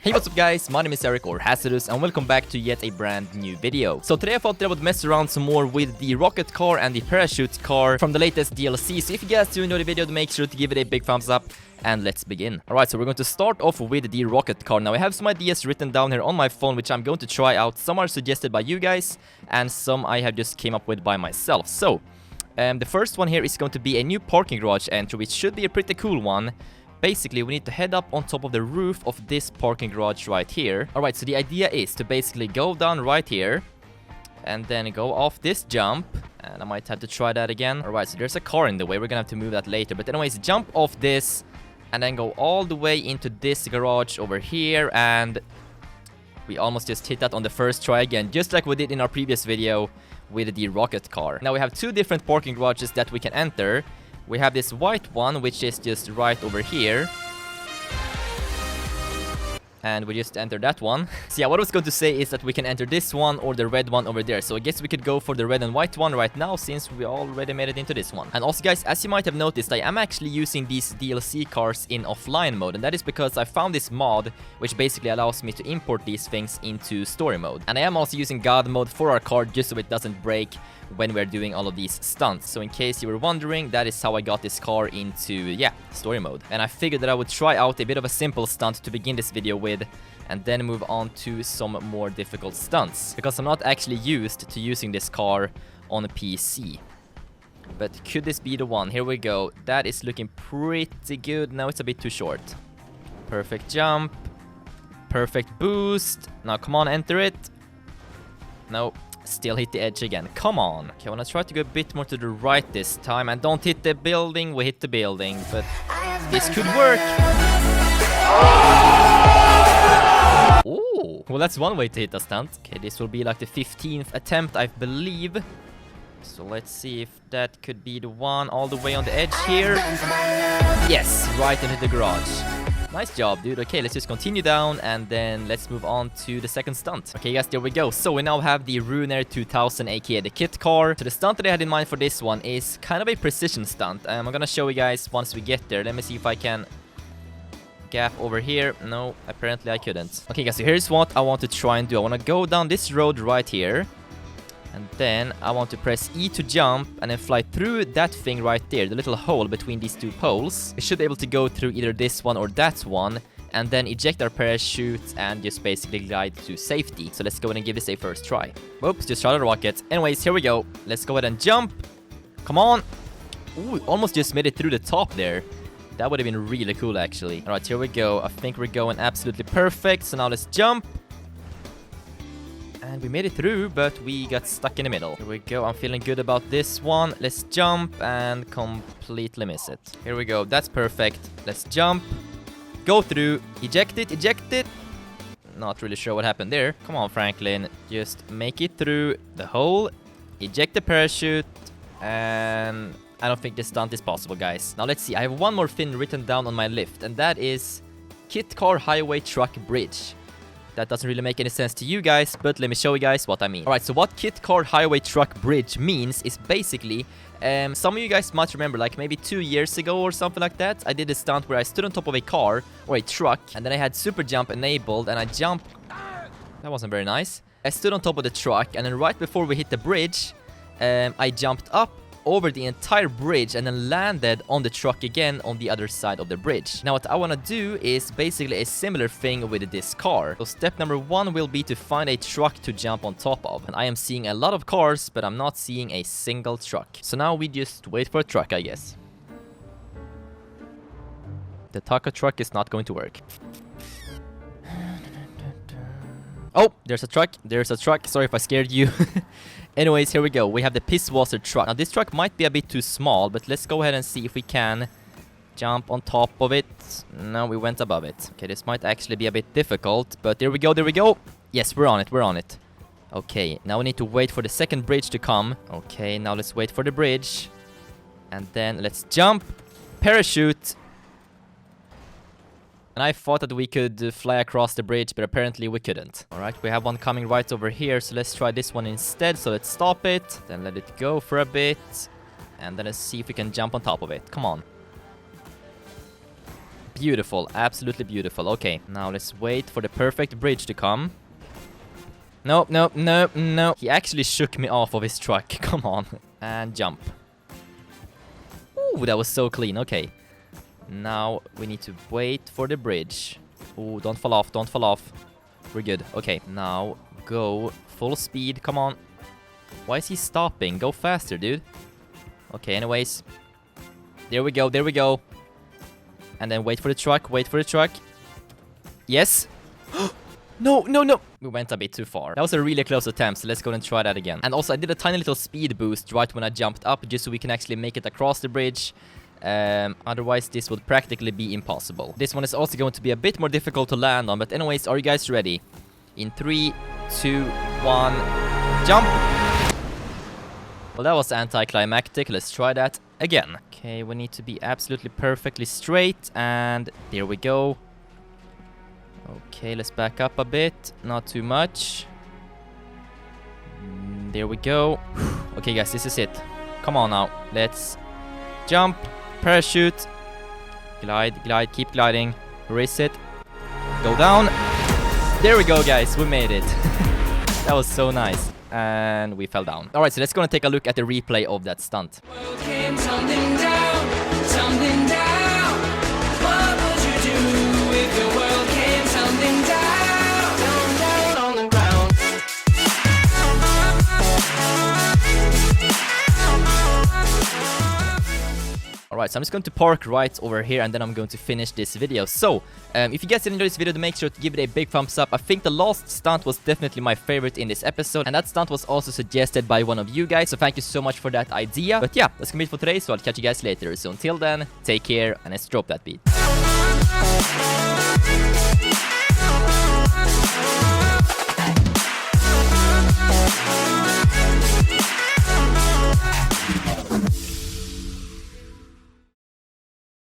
Hey, what's up guys, my name is Erik or Hazardous and welcome back to yet a brand new video. So today I thought that I would mess around some more with the rocket car and the parachute car from the latest DLC. So if you guys do enjoy the video, make sure to give it a big thumbs up and let's begin. Alright, so we're going to start off with the rocket car. Now I have some ideas written down here on my phone which I'm going to try out. Some are suggested by you guys and some I have just came up with by myself. So the first one here is going to be a new parking garage entry, which should be a pretty cool one. Basically, we need to head up on top of the roof of this parking garage right here. Alright, so the idea is to basically go down right here and then go off this jump. And I might have to try that again. Alright, so there's a car in the way. We're gonna have to move that later. But anyways, jump off this and then go all the way into this garage over here. And we almost just hit that on the first try again, just like we did in our previous video with the rocket car. Now we have two different parking garages that we can enter. We have this white one, which is just right over here. And we just enter that one. So yeah, what I was going to say is that we can enter this one or the red one over there. So I guess we could go for the red and white one right now since we already made it into this one. And also guys, as you might have noticed, I am actually using these DLC cars in offline mode. And that is because I found this mod which basically allows me to import these things into story mode. And I am also using God mode for our car just so it doesn't break when we're doing all of these stunts. So in case you were wondering, that is how I got this car into, yeah, story mode. And I figured that I would try out a bit of a simple stunt to begin this video with and then move on to some more difficult stunts, because I'm not actually used to using this car on a PC. But could this be the one? Here we go. That is looking pretty good. Now it's a bit too short. Perfect jump. Perfect boost. Now come on, enter it. No. Still hit the edge again. Come on. Okay, I want to try to go a bit more to the right this time. And don't hit the building. We hit the building. But this could work. Ooh. Well, that's one way to hit a stunt. Okay, this will be like the 15th attempt, I believe. So let's see if that could be the one all the way on the edge here. Yes, right into the garage. Nice job, dude. Okay, let's just continue down and then let's move on to the second stunt. Okay, guys, there we go. So we now have the Ruiner 2000, aka the kit car. So the stunt that I had in mind for this one is kind of a precision stunt. I'm gonna show you guys once we get there. Let me see if I can gap over here. No, apparently I couldn't. Okay, guys, so here's what I want to try and do. I want to go down this road right here. And then I want to press E to jump and then fly through that thing right there, the little hole between these two poles. We should be able to go through either this one or that one and then eject our parachute and just basically glide to safety. So let's go ahead and give this a first try. Whoops, just Shuttle Rocket. Anyways, here we go. Let's go ahead and jump. Come on. Ooh, almost just made it through the top there. That would have been really cool, actually. All right, here we go. I think we're going absolutely perfect. So now let's jump. And we made it through, but we got stuck in the middle. Here we go. I'm feeling good about this one. Let's jump and completely miss it. Here we go. That's perfect. Let's jump. Go through. Eject it. Eject it. Not really sure what happened there. Come on, Franklin. Just make it through the hole. Eject the parachute. And I don't think this stunt is possible, guys. Now, let's see. I have one more thing written down on my list, and that is Kit Car Highway Truck Bridge. That doesn't really make any sense to you guys, but let me show you guys what I mean. Alright, so what Kit Car Highway Truck Bridge means is basically, some of you guys might remember, like maybe 2 years ago or something like that, I did a stunt where I stood on top of a car or a truck, and then I had super jump enabled, and I jumped. That wasn't very nice. I stood on top of the truck, and then right before we hit the bridge, I jumped up over the entire bridge and then landed on the truck again on the other side of the bridge. Now what I want to do is basically a similar thing with this car. So step number one will be to find a truck to jump on top of. And I am seeing a lot of cars, but I'm not seeing a single truck. So now we just wait for a truck, I guess. The taco truck is not going to work. Oh, there's a truck. There's a truck. Sorry if I scared you. Anyways, here we go. We have the Pisswasser truck. Now, this truck might be a bit too small, but let's go ahead and see if we can jump on top of it. No, we went above it. Okay, this might actually be a bit difficult, but there we go, there we go. Yes, we're on it, we're on it. Okay, now we need to wait for the second bridge to come. Okay, now let's wait for the bridge. And then let's jump. Parachute. And I thought that we could fly across the bridge, but apparently we couldn't. Alright, we have one coming right over here, so let's try this one instead. So let's stop it, then let it go for a bit. And then let's see if we can jump on top of it. Come on. Beautiful, absolutely beautiful. Okay, now let's wait for the perfect bridge to come. Nope, nope, nope, no. He actually shook me off of his truck. Come on. And jump. Ooh, that was so clean. Okay. Now we need to wait for the bridge. Ooh, don't fall off, don't fall off. We're good. Okay, now go full speed. Come on. Why is he stopping? Go faster, dude. Okay, anyways. There we go, there we go. And then wait for the truck, wait for the truck. Yes. No, no, no. We went a bit too far. That was a really close attempt, so let's go and try that again. And also, I did a tiny little speed boost right when I jumped up, just so we can actually make it across the bridge. Otherwise, this would practically be impossible. This one is also going to be a bit more difficult to land on, but anyways, are you guys ready? In 3, 2, 1, jump! Well, that was anticlimactic. Let's try that again. Okay, we need to be absolutely perfectly straight, and there we go. Okay, let's back up a bit. Not too much. There we go. Okay, guys, this is it. Come on now. Let's jump. Parachute. Glide, glide, keep gliding. Where is it? Go down. There we go, guys. We made it. That was so nice. And we fell down. Alright, so let's go and take a look at the replay of that stunt. World came tumbling down, tumbling down. What would you do if the world came tumbling down, down, down on the ground? Alright, so I'm just going to park right over here and then I'm going to finish this video. So, if you guys did enjoy this video, then make sure to give it a big thumbs up. I think the last stunt was definitely my favorite in this episode, and that stunt was also suggested by one of you guys, so thank you so much for that idea. But yeah, that's gonna be it for today, so I'll catch you guys later. So until then, take care, and let's drop that beat.